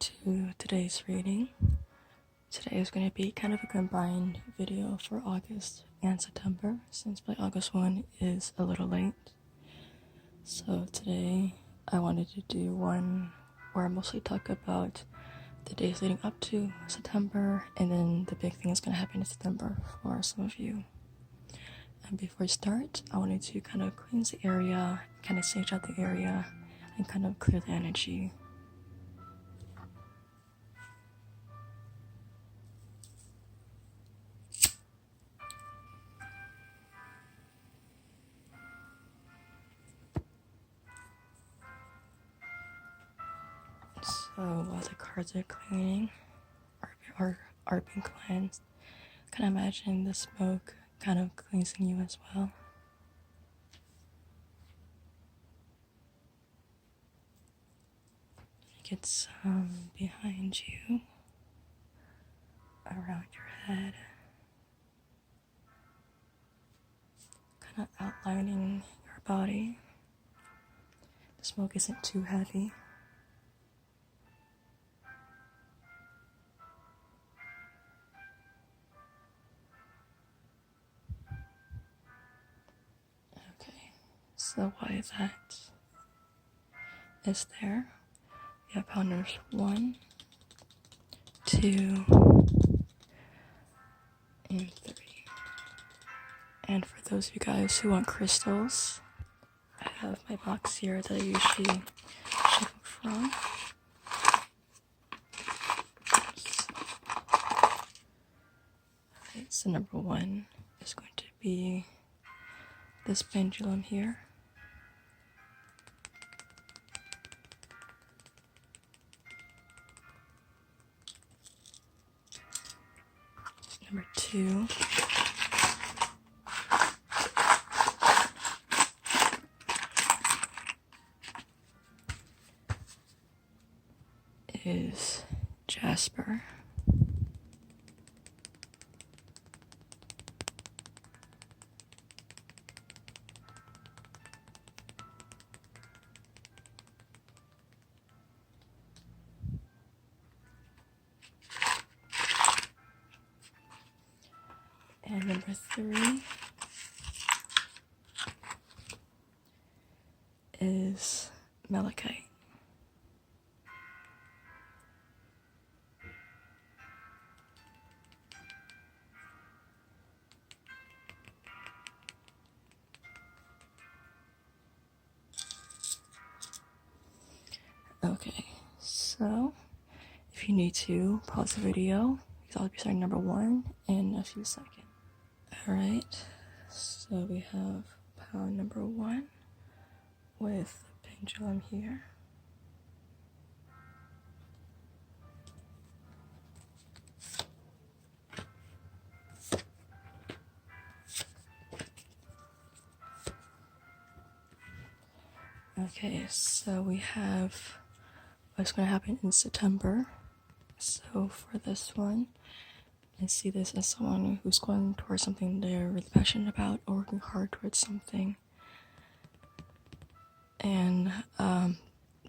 to today's reading. Today is going to be kind of a combined video for August and September, since my August one is a little late. So today I wanted to do one where I mostly talk about the days leading up to September, and then the big thing is going to happen in September for some of you. And before I start, I wanted to kind of cleanse the area, kind of sage out the area, and kind of clear the energy. So while the cards are cleaning or are being cleansed, can I imagine the smoke kind of cleansing you as well? Get some behind you, around your head, kind of outlining your body. The smoke isn't too heavy. Okay, so while that is there, we have pile numbers 1, 2, and 3. And for those of you guys who want crystals, I have my box here that I usually ship from. Alright, so number 1 is going to be this pendulum here. Number 2 is Jasper. And number 3 is Malachite. Okay, so if you need to pause the video, because I'll be starting number 1 in a few seconds. Alright, so we have pile number 1 with the pendulum here. Okay, so we have what's going to happen in September. So for this one, I see this as someone who's going towards something they're really passionate about or working hard towards something. And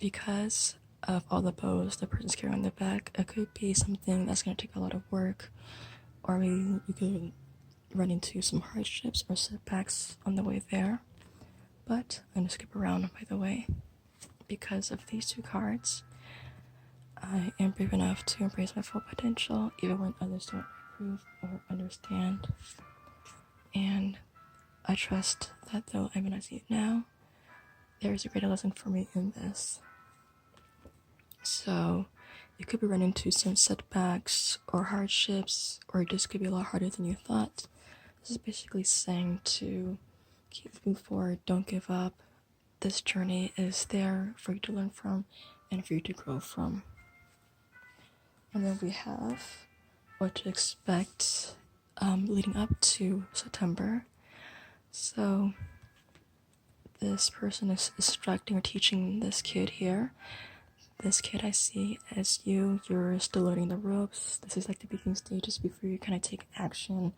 because of all the bows the person's carrying on their back, it could be something that's going to take a lot of work, or maybe you could run into some hardships or setbacks on the way there. But I'm going to skip around, by the way, because of these 2 cards. I am brave enough to embrace my full potential, even when others don't approve or understand. And I trust that though I may not see it now, there is a greater lesson for me in this. So you could be running into some setbacks or hardships, or this could be a lot harder than you thought. This is basically saying to keep moving forward, don't give up. This journey is there for you to learn from and for you to grow from. And then we have what to expect leading up to September. So this person is instructing or teaching this kid here. This kid I see as you're still learning the ropes. This is like the beginning stages before you kind of take action,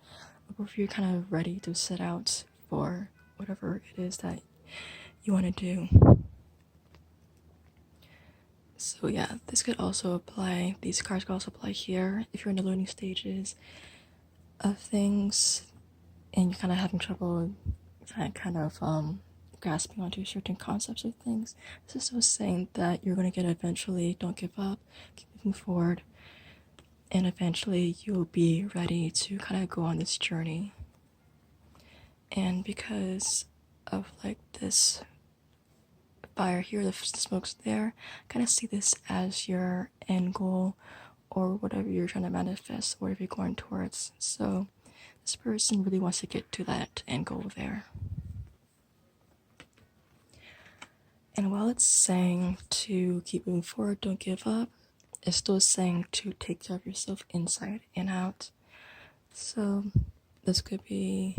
or before you're kind of ready to set out for whatever it is that you want to do. So yeah, this could also apply, these cards could also apply here if you're in the learning stages of things and you're kind of having trouble grasping onto certain concepts of things. This is still saying that you're going to get it eventually. Don't give up, keep moving forward, and eventually you'll be ready to kind of go on this journey. And because of like this fire here, the smoke's there, kind of see this as your end goal or whatever you're trying to manifest, whatever you're going towards. So this person really wants to get to that end goal there. And while it's saying to keep moving forward, don't give up, it's still saying to take care of yourself inside and out. So this could be,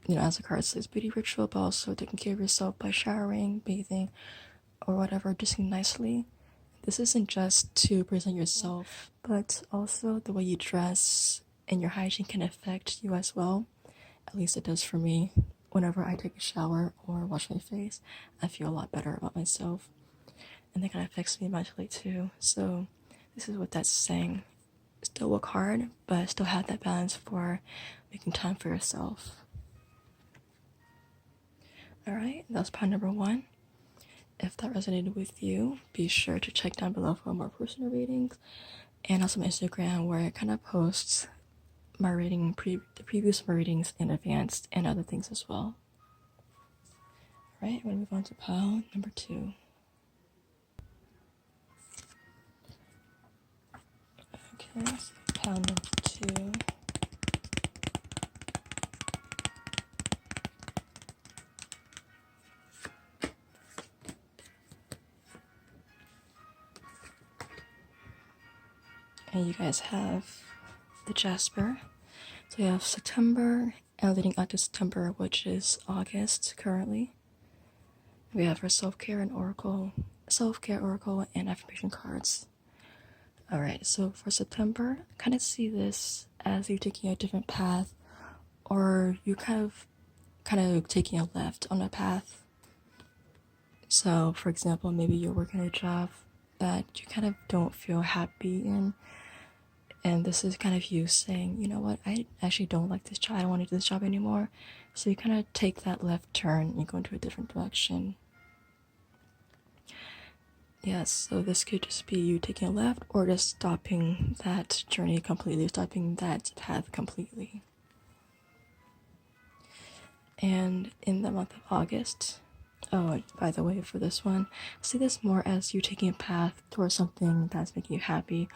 as the card says, beauty ritual, but also taking care of yourself by showering, bathing, or whatever, dressing nicely. This isn't just to present yourself, but also the way you dress and your hygiene can affect you as well. At least it does for me. Whenever I take a shower or wash my face, I feel a lot better about myself. And that kind of affects me mentally too. So this is what that's saying. Still work hard, but still have that balance for making time for yourself. Alright, that was part number 1. If that resonated with you, be sure to check down below for more personal readings, and also my Instagram where I kind of post my reading, the previews of my readings in advance, and other things as well. Alright, I'm going to move on to pile number 2. Okay, so pile number 2. And you guys have the Jasper. So you have September and leading up to September, which is August currently. We have our self-care oracle, and affirmation cards. Alright, so for September, I kind of see this as you taking a different path, or you kind of taking a left on a path. So for example, maybe you're working a job that you kind of don't feel happy in, and this is kind of you saying, you know what, I actually don't like this job, I don't want to do this job anymore. So you kind of take that left turn and you go into a different direction. Yes, so this could just be you taking a left or just stopping that journey completely, stopping that path completely. And in the month of August, oh, by the way, for this one, see this more as you taking a path towards something that's making you happy,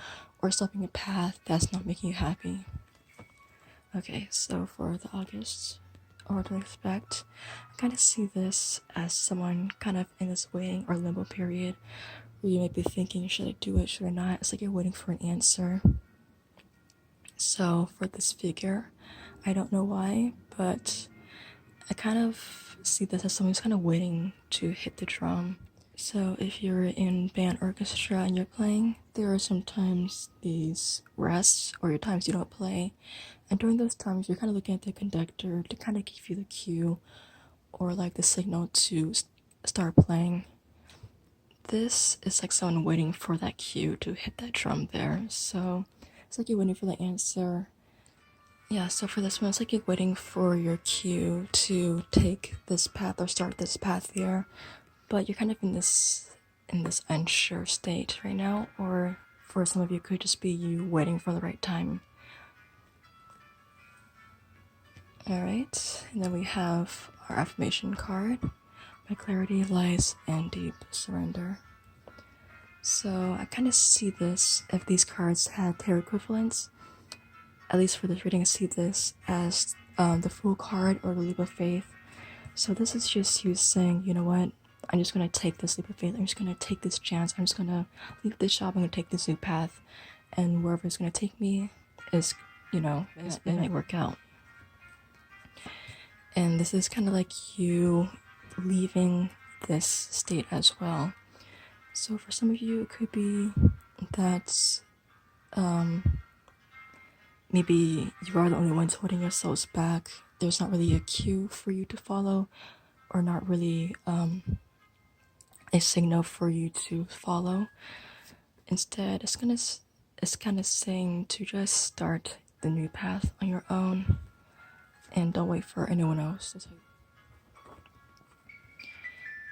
or stopping a path that's not making you happy. Okay, so for the August, or what to expect, I kind of see this as someone kind of in this waiting or limbo period, where you may be thinking, should I do it, should I not? It's like you're waiting for an answer. So for this figure, I don't know why, but I kind of see this as someone who's kind of waiting to hit the drum. So if you're in band orchestra and you're playing, there are sometimes these rests or your times you don't play, and during those times you're kind of looking at the conductor to kind of give you the cue or like the signal to start playing. This is like someone waiting for that cue to hit that drum there. So it's like you're waiting for the answer. Yeah, so for this one, it's like you're waiting for your cue to take this path or start this path here, but you're kind of in this unsure state right now, or for some of you, it could just be you waiting for the right time. Alright, and then we have our affirmation card. My clarity lies in deep surrender. So I kind of see this, if these cards had tarot equivalents, at least for this reading, I see this as the Fool card or the Leap of Faith. So this is just you saying, you know what, I'm just going to take this leap of faith, I'm just going to take this chance, I'm just going to leave this job, I'm going to take this new path, and wherever it's going to take me is, it might work out. And this is kind of like you leaving this state as well. So for some of you, it could be that maybe you are the only ones holding yourselves back. There's not really a cue for you to follow, or not really a signal for you to follow. Instead, it's kind of saying to just start the new path on your own and don't wait for anyone else to tell you.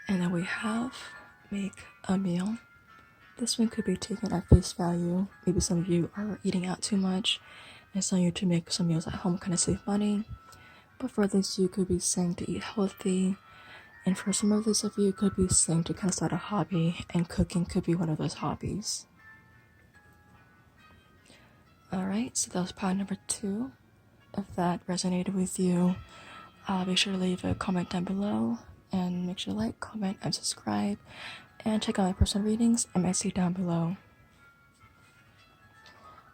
And then we have make a meal. This one could be taken at face value. Maybe some of you are eating out too much and it's telling you to make some meals at home, kind of save money. But for this, you could be saying to eat healthy. And for some of this of you, could be saying to kind of start a hobby, and cooking could be one of those hobbies. Alright, so that was pile number 2. If that resonated with you, be sure to leave a comment down below, and make sure to like, comment, and subscribe, and check out my personal readings I might see down below.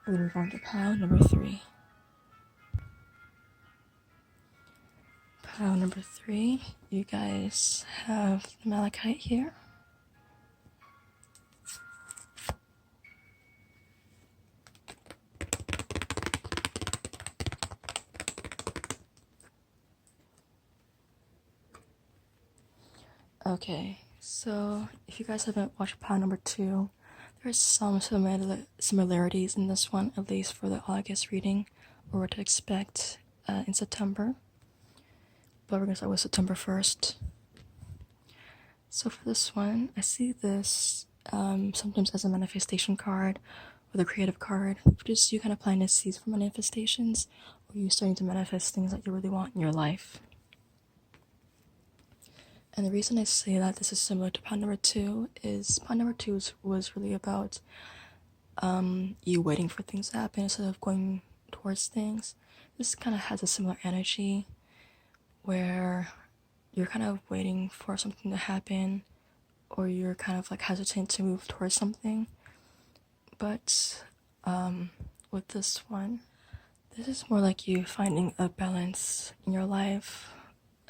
We're gonna move on to pile number 3. Pile number 3, you guys have the malachite here. Okay, so if you guys haven't watched pile number 2, there's some similarities in this one, at least for the August reading, or what to expect in September. But we're gonna start with September 1st. So for this one, I see this sometimes as a manifestation card or the creative card, which is you kind of planting seeds for manifestations, or you starting to manifest things that you really want in your life. And the reason I say that this is similar to pile number 2 is pile number 2 was really about you waiting for things to happen instead of going towards things. This kind of has a similar energy where you're kind of waiting for something to happen, or you're kind of like hesitant to move towards something. But with this one, this is more like you finding a balance in your life.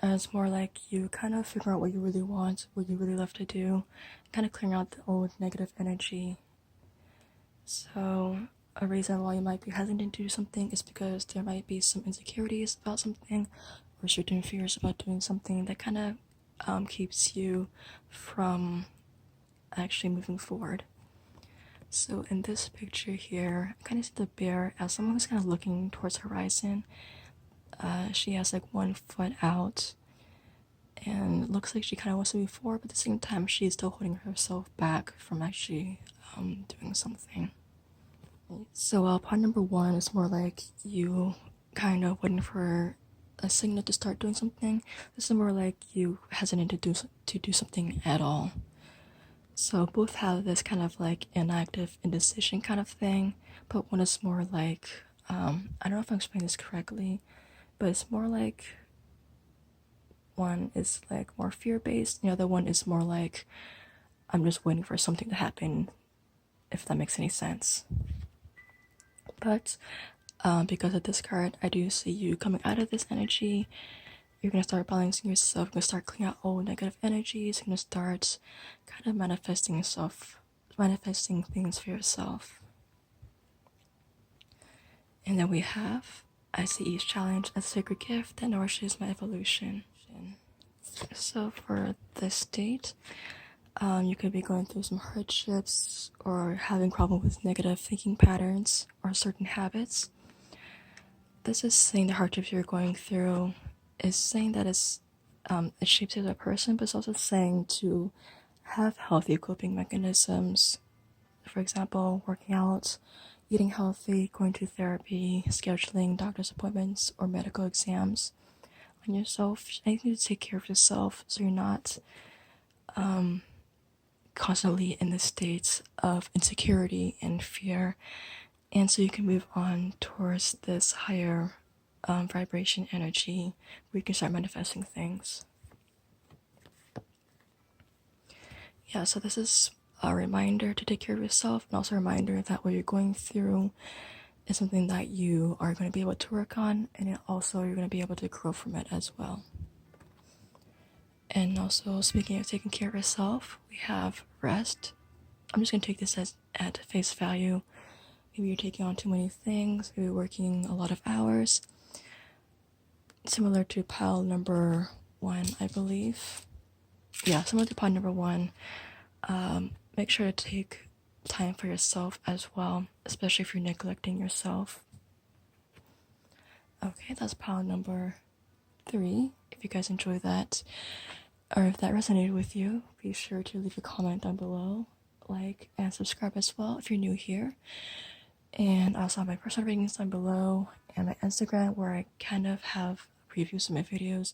It's more like you kind of figure out what you really want, what you really love to do, kind of clearing out the old negative energy. So a reason why you might be hesitant to do something is because there might be some insecurities about something, or certain fears about doing something that kind of keeps you from actually moving forward. So in this picture here, I kind of see the bear as someone who's kind of looking towards the horizon. She has like one foot out, and it looks like she kind of wants to move forward, but at the same time she's still holding herself back from actually doing something. So part number 1 is more like you kind of waiting for a signal to start doing something. This is more like you hesitant to do something at all. So both have this kind of like inactive indecision kind of thing, but one is more like I don't know if I'm explaining this correctly, but it's more like one is like more fear-based, the other one is more like I'm just waiting for something to happen, if that makes any sense. But because of this card, I do see you coming out of this energy. You're going to start balancing yourself, you're going to start clearing out all negative energies, you're going to start kind of manifesting things for yourself. And then we have, I see each challenge as a sacred gift that nourishes my evolution. So for this date, you could be going through some hardships or having problems with negative thinking patterns or certain habits. This is saying the hardships you're going through is saying that it shapes you as a person, but it's also saying to have healthy coping mechanisms. For example, working out, eating healthy, going to therapy, scheduling doctor's appointments or medical exams on yourself. You need to take care of yourself so you're not constantly in the states of insecurity and fear, and so you can move on towards this higher vibration energy where you can start manifesting things. Yeah, so this is a reminder to take care of yourself, and also a reminder that what you're going through is something that you are going to be able to work on, and also you're going to be able to grow from it as well. And also, speaking of taking care of yourself, we have rest. I'm just going to take this at face value. Maybe you're taking on too many things, maybe you're working a lot of hours. Similar to pile number 1, I believe. yeah, similar to point number one, make sure to take time for yourself as well, especially if you're neglecting yourself. Okay, that's pile number 3. If you guys enjoy that, or if that resonated with you, be sure to leave a comment down below, like, and subscribe as well if you're new here. And I also have my personal ratings down below and my Instagram, where I kind of have previews of my videos.